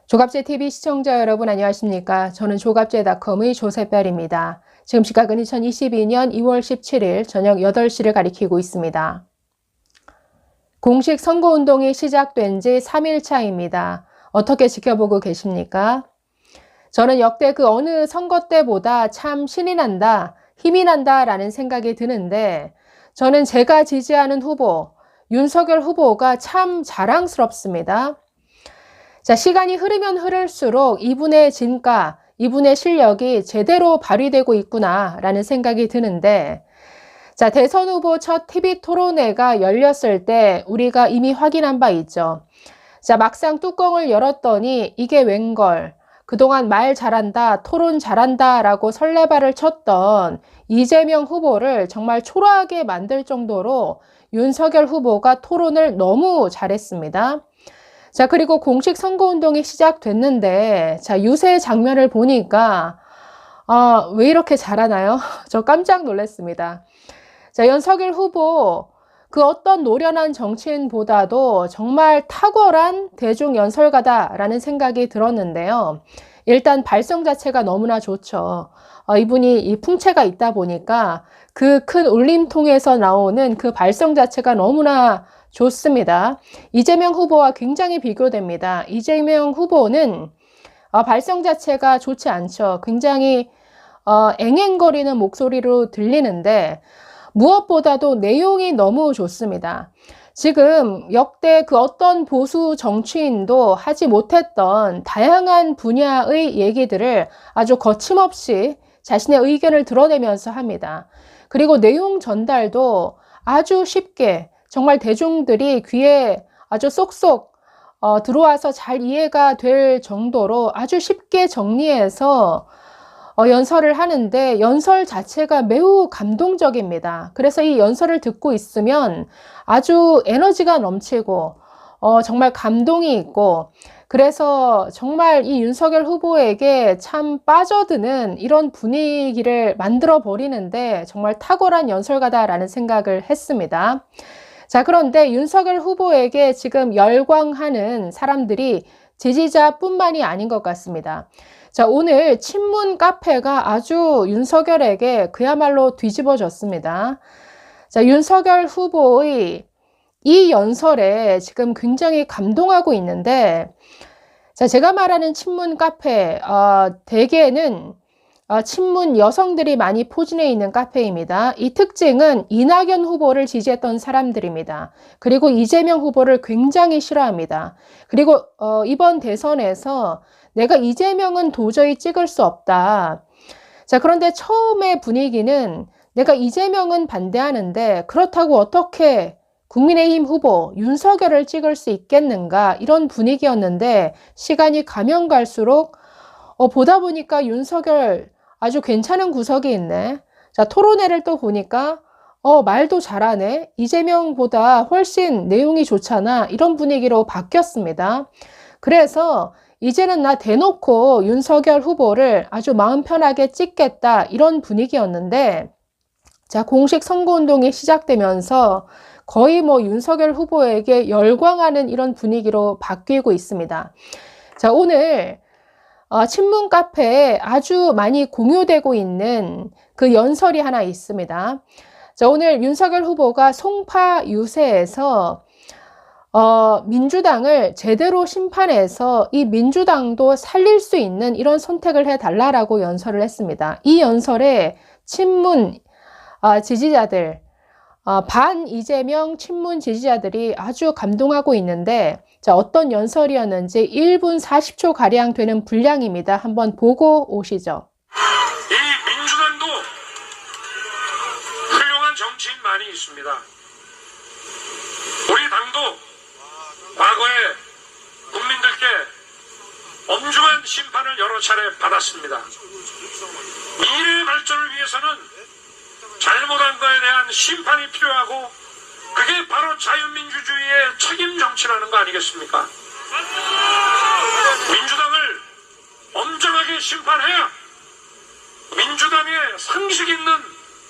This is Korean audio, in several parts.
조갑제TV 시청자 여러분 안녕하십니까? 저는 조갑제닷컴의 조세별입니다. 지금 시각은 2022년 2월 17일 저녁 8시를 가리키고 있습니다. 공식 선거운동이 시작된 지 3일차입니다. 어떻게 지켜보고 계십니까? 저는 역대 그 어느 선거 때보다 참 신이 난다, 힘이 난다 라는 생각이 드는데 저는 제가 지지하는 후보, 윤석열 후보가 참 자랑스럽습니다. 자, 시간이 흐르면 흐를수록 이분의 진가, 이분의 실력이 제대로 발휘되고 있구나라는 생각이 드는데, 자, 대선 후보 첫 TV 토론회가 열렸을 때 우리가 이미 확인한 바 있죠. 자, 막상 뚜껑을 열었더니 이게 웬걸, 그동안 말 잘한다, 토론 잘한다 라고 설레발을 쳤던 이재명 후보를 정말 초라하게 만들 정도로 윤석열 후보가 토론을 너무 잘했습니다. 자, 그리고 공식 선거운동이 시작됐는데, 자, 유세 장면을 보니까, 왜 이렇게 잘하나요? 저 깜짝 놀랐습니다. 자, 윤석열 후보, 그 어떤 노련한 정치인보다도 정말 탁월한 대중연설가다라는 생각이 들었는데요. 일단 발성 자체가 너무나 좋죠. 이분이 이 풍채가 있다 보니까 그 큰 울림통에서 나오는 그 발성 자체가 너무나 좋습니다. 이재명 후보와 굉장히 비교됩니다. 이재명 후보는 발성 자체가 좋지 않죠. 굉장히 앵앵거리는 목소리로 들리는데 무엇보다도 내용이 너무 좋습니다. 지금 역대 그 어떤 보수 정치인도 하지 못했던 다양한 분야의 얘기들을 아주 거침없이 자신의 의견을 드러내면서 합니다. 그리고 내용 전달도 아주 쉽게 정말 대중들이 귀에 아주 쏙쏙 들어와서 잘 이해가 될 정도로 아주 쉽게 정리해서 연설을 하는데 연설 자체가 매우 감동적입니다. 그래서 이 연설을 듣고 있으면 아주 에너지가 넘치고 정말 감동이 있고 그래서 정말 이 윤석열 후보에게 참 빠져드는 이런 분위기를 만들어 버리는데 정말 탁월한 연설가다라는 생각을 했습니다. 자, 그런데 윤석열 후보에게 지금 열광하는 사람들이 지지자뿐만이 아닌 것 같습니다. 자, 오늘 친문 카페가 아주 윤석열에게 그야말로 뒤집어졌습니다. 자, 윤석열 후보의 이 연설에 지금 굉장히 감동하고 있는데, 자, 제가 말하는 친문 카페, 대개는 친문 여성들이 많이 포진해 있는 카페입니다. 이 특징은 이낙연 후보를 지지했던 사람들입니다. 그리고 이재명 후보를 굉장히 싫어합니다. 그리고 이번 대선에서 내가 이재명은 도저히 찍을 수 없다. 자, 그런데 처음의 분위기는 내가 이재명은 반대하는데 그렇다고 어떻게 국민의힘 후보 윤석열을 찍을 수 있겠는가 이런 분위기였는데 시간이 가면 갈수록 보다 보니까 윤석열 아주 괜찮은 구석이 있네. 자, 토론회를 또 보니까 말도 잘하네. 이재명보다 훨씬 내용이 좋잖아. 이런 분위기로 바뀌었습니다. 그래서 이제는 나 대놓고 윤석열 후보를 아주 마음 편하게 찍겠다. 이런 분위기였는데 자, 공식 선거운동이 시작되면서 거의 뭐 윤석열 후보에게 열광하는 이런 분위기로 바뀌고 있습니다. 자, 오늘 친문 카페에 아주 많이 공유되고 있는 그 연설이 하나 있습니다. 자, 오늘 윤석열 후보가 송파 유세에서 민주당을 제대로 심판해서 이 민주당도 살릴 수 있는 이런 선택을 해달라라고 연설을 했습니다. 이 연설에 친문 지지자들, 반 이재명 친문 지지자들이 아주 감동하고 있는데 자, 어떤 연설이었는지 1분 40초 가량 되는 분량입니다. 한번 보고 오시죠. 이 민주당도 훌륭한 정치인 많이 있습니다. 우리 당도 과거에 국민들께 엄중한 심판을 여러 차례 받았습니다. 미래의 발전을 위해서는 잘못한 거에 대한 심판이 필요하고 그게 바로 자유민주주의의 책임 정치라는 거 아니겠습니까? 민주당을 엄정하게 심판해야 민주당의 상식 있는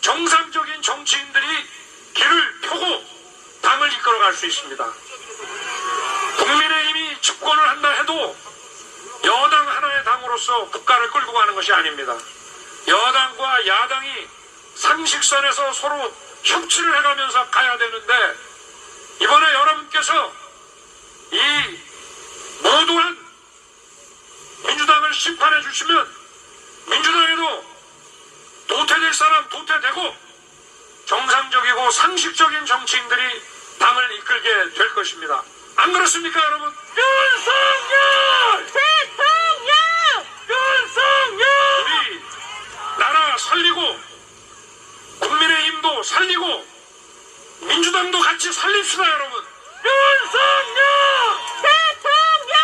정상적인 정치인들이 길을 펴고 당을 이끌어갈 수 있습니다. 국민의힘이 집권을 한다 해도 대표로서 국가를 끌고 가는 것이 아닙니다. 여당과 야당이 상식선에서 서로 협치를 해가면서 가야 되는데, 이번에 여러분께서 이 모두한 민주당을 심판해 주시면 민주당에도 도태될 사람 도태되고 정상적이고 상식적인 정치인들이 당을 이끌게 될 것입니다. 안 그렇습니까, 여러분? 윤석열! 대통령! 윤석열! 우리 나라 살리고 국민의힘도 살리고 민주당도 같이 살립시다, 여러분. 윤석열! 대통령!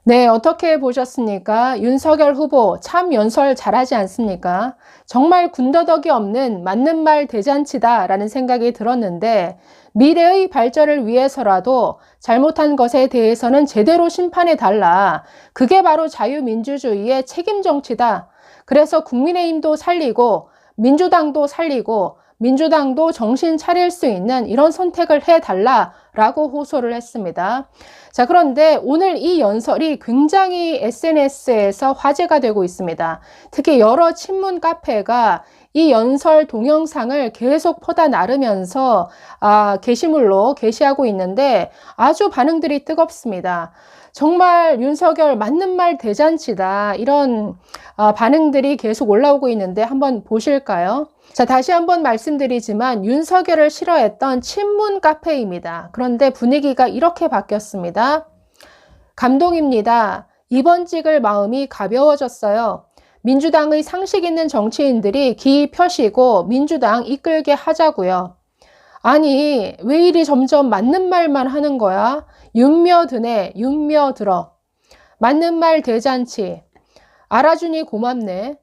네, 어떻게 보셨습니까? 윤석열 후보 참 연설 잘하지 않습니까? 정말 군더더기 없는 맞는 말 대잔치다라는 생각이 들었는데, 미래의 발전을 위해서라도 잘못한 것에 대해서는 제대로 심판해달라. 그게 바로 자유민주주의의 책임 정치다. 그래서 국민의힘도 살리고 민주당도 살리고 민주당도 정신 차릴 수 있는 이런 선택을 해달라라고 호소를 했습니다. 자, 그런데 오늘 이 연설이 굉장히 SNS에서 화제가 되고 있습니다. 특히 여러 친문 카페가 이 연설 동영상을 계속 퍼다 나르면서 게시물로 게시하고 있는데 아주 반응들이 뜨겁습니다. 정말 윤석열 맞는 말 대잔치다, 이런 반응들이 계속 올라오고 있는데 한번 보실까요? 자, 다시 한번 말씀드리지만 윤석열을 싫어했던 친문 카페입니다. 그런데 분위기가 이렇게 바뀌었습니다. 감동입니다. 이번 찍을 마음이 가벼워졌어요. 민주당의 상식 있는 정치인들이 기 펴시고 민주당 이끌게 하자고요. 아니, 왜 이리 점점 맞는 말만 하는 거야? 윤며드네, 윤며들어. 맞는 말 대잔치. 알아주니 고맙네.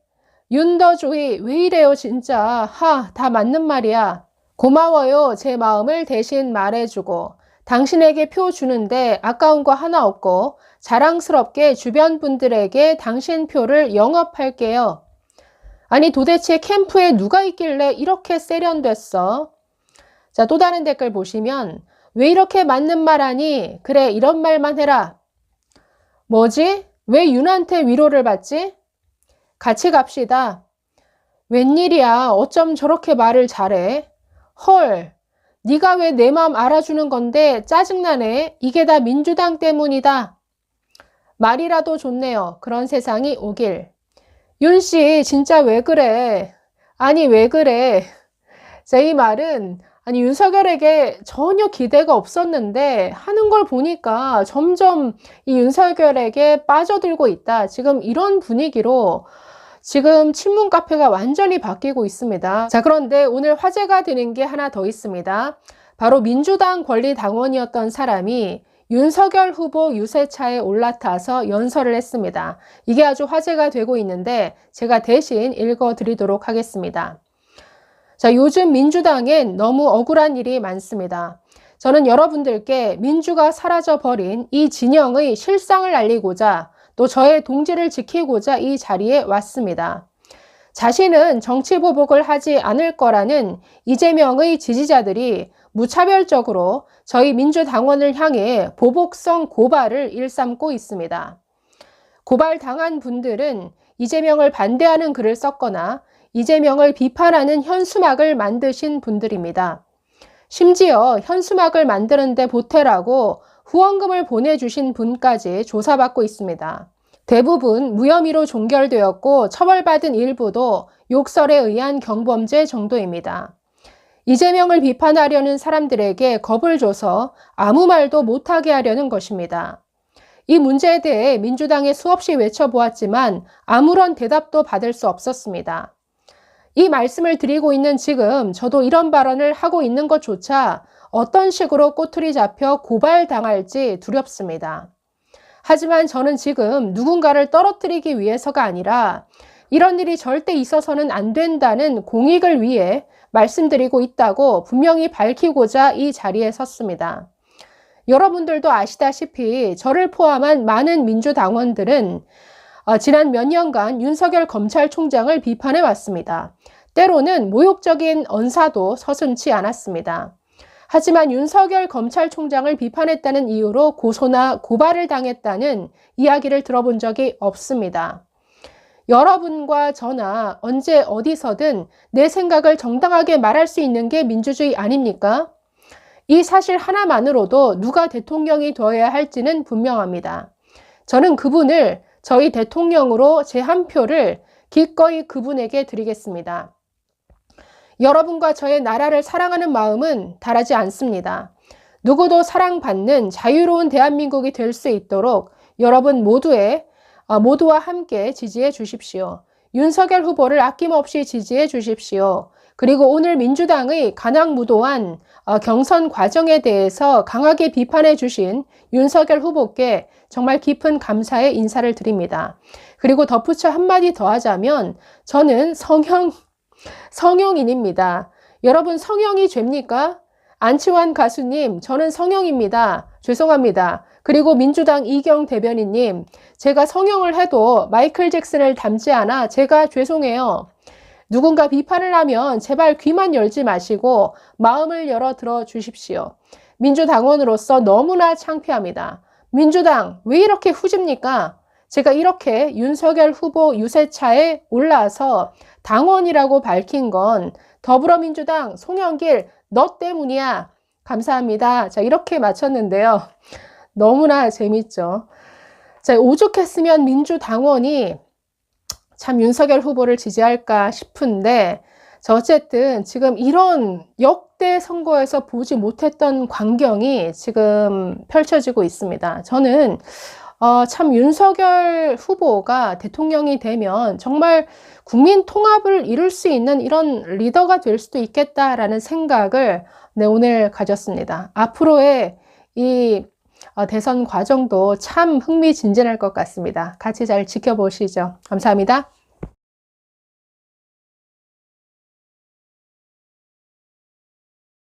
윤더조이 왜 이래요 진짜. 다 맞는 말이야. 고마워요. 제 마음을 대신 말해주고. 당신에게 표 주는데 아까운 거 하나 없고 자랑스럽게 주변 분들에게 당신 표를 영업할게요. 아니, 도대체 캠프에 누가 있길래 이렇게 세련됐어? 자, 또 다른 댓글 보시면 왜 이렇게 맞는 말 하니? 그래, 이런 말만 해라. 뭐지? 왜 윤한테 위로를 받지? 같이 갑시다. 웬일이야? 어쩜 저렇게 말을 잘해? 헐, 네가 왜 내 마음 알아주는 건데 짜증나네. 이게 다 민주당 때문이다. 말이라도 좋네요. 그런 세상이 오길. 윤씨 진짜 왜 그래? 아니, 왜 그래? 자, 이 말은 윤석열에게 전혀 기대가 없었는데 하는 걸 보니까 점점 이 윤석열에게 빠져들고 있다. 지금 이런 분위기로 지금 친문 카페가 완전히 바뀌고 있습니다. 자, 그런데 오늘 화제가 되는 게 하나 더 있습니다. 바로 민주당 권리당원이었던 사람이 윤석열 후보 유세차에 올라타서 연설을 했습니다. 이게 아주 화제가 되고 있는데 제가 대신 읽어드리도록 하겠습니다. 자, 요즘 민주당엔 너무 억울한 일이 많습니다. 저는 여러분들께 민주가 사라져버린 이 진영의 실상을 알리고자 또 저의 동지를 지키고자 이 자리에 왔습니다. 자신은 정치 보복을 하지 않을 거라는 이재명의 지지자들이 무차별적으로 저희 민주당원을 향해 보복성 고발을 일삼고 있습니다. 고발당한 분들은 이재명을 반대하는 글을 썼거나 이재명을 비판하는 현수막을 만드신 분들입니다. 심지어 현수막을 만드는데 보태라고 후원금을 보내주신 분까지 조사받고 있습니다. 대부분 무혐의로 종결되었고 처벌받은 일부도 욕설에 의한 경범죄 정도입니다. 이재명을 비판하려는 사람들에게 겁을 줘서 아무 말도 못하게 하려는 것입니다. 이 문제에 대해 민주당에 수없이 외쳐보았지만 아무런 대답도 받을 수 없었습니다. 이 말씀을 드리고 있는 지금 저도 이런 발언을 하고 있는 것조차 어떤 식으로 꼬투리 잡혀 고발당할지 두렵습니다. 하지만 저는 지금 누군가를 떨어뜨리기 위해서가 아니라 이런 일이 절대 있어서는 안 된다는 공익을 위해 말씀드리고 있다고 분명히 밝히고자 이 자리에 섰습니다. 여러분들도 아시다시피 저를 포함한 많은 민주당원들은 지난 몇 년간 윤석열 검찰총장을 비판해 왔습니다. 때로는 모욕적인 언사도 서슴지 않았습니다. 하지만 윤석열 검찰총장을 비판했다는 이유로 고소나 고발을 당했다는 이야기를 들어본 적이 없습니다. 여러분과 저나 언제 어디서든 내 생각을 정당하게 말할 수 있는 게 민주주의 아닙니까? 이 사실 하나만으로도 누가 대통령이 되어야 할지는 분명합니다. 저는 그분을 저희 대통령으로 제 한 표를 기꺼이 그분에게 드리겠습니다. 여러분과 저의 나라를 사랑하는 마음은 다르지 않습니다. 누구도 사랑받는 자유로운 대한민국이 될 수 있도록 여러분 모두와 함께 지지해 주십시오. 윤석열 후보를 아낌없이 지지해 주십시오. 그리고 오늘 민주당의 가난무도한 경선 과정에 대해서 강하게 비판해 주신 윤석열 후보께 정말 깊은 감사의 인사를 드립니다. 그리고 덧붙여 한마디 더 하자면 저는 성형인입니다. 여러분, 성형이 죄입니까? 안치환 가수님, 저는 성형입니다. 죄송합니다. 그리고 민주당 이경 대변인님, 제가 성형을 해도 마이클 잭슨을 닮지 않아 제가 죄송해요. 누군가 비판을 하면 제발 귀만 열지 마시고 마음을 열어 들어 주십시오. 민주당원으로서 너무나 창피합니다. 민주당 왜 이렇게 후집니까? 제가 이렇게 윤석열 후보 유세차에 올라서 당원이라고 밝힌 건 더불어민주당 송영길 너 때문이야. 감사합니다. 자, 이렇게 마쳤는데요. 너무나 재밌죠. 자, 오죽했으면 민주당원이 참 윤석열 후보를 지지할까 싶은데, 자, 어쨌든 지금 이런 역대 선거에서 보지 못했던 광경이 지금 펼쳐지고 있습니다. 저는 참 윤석열 후보가 대통령이 되면 정말 국민 통합을 이룰 수 있는 이런 리더가 될 수도 있겠다라는 생각을 오늘 가졌습니다. 앞으로의 이 대선 과정도 참 흥미진진할 것 같습니다. 같이 잘 지켜보시죠. 감사합니다.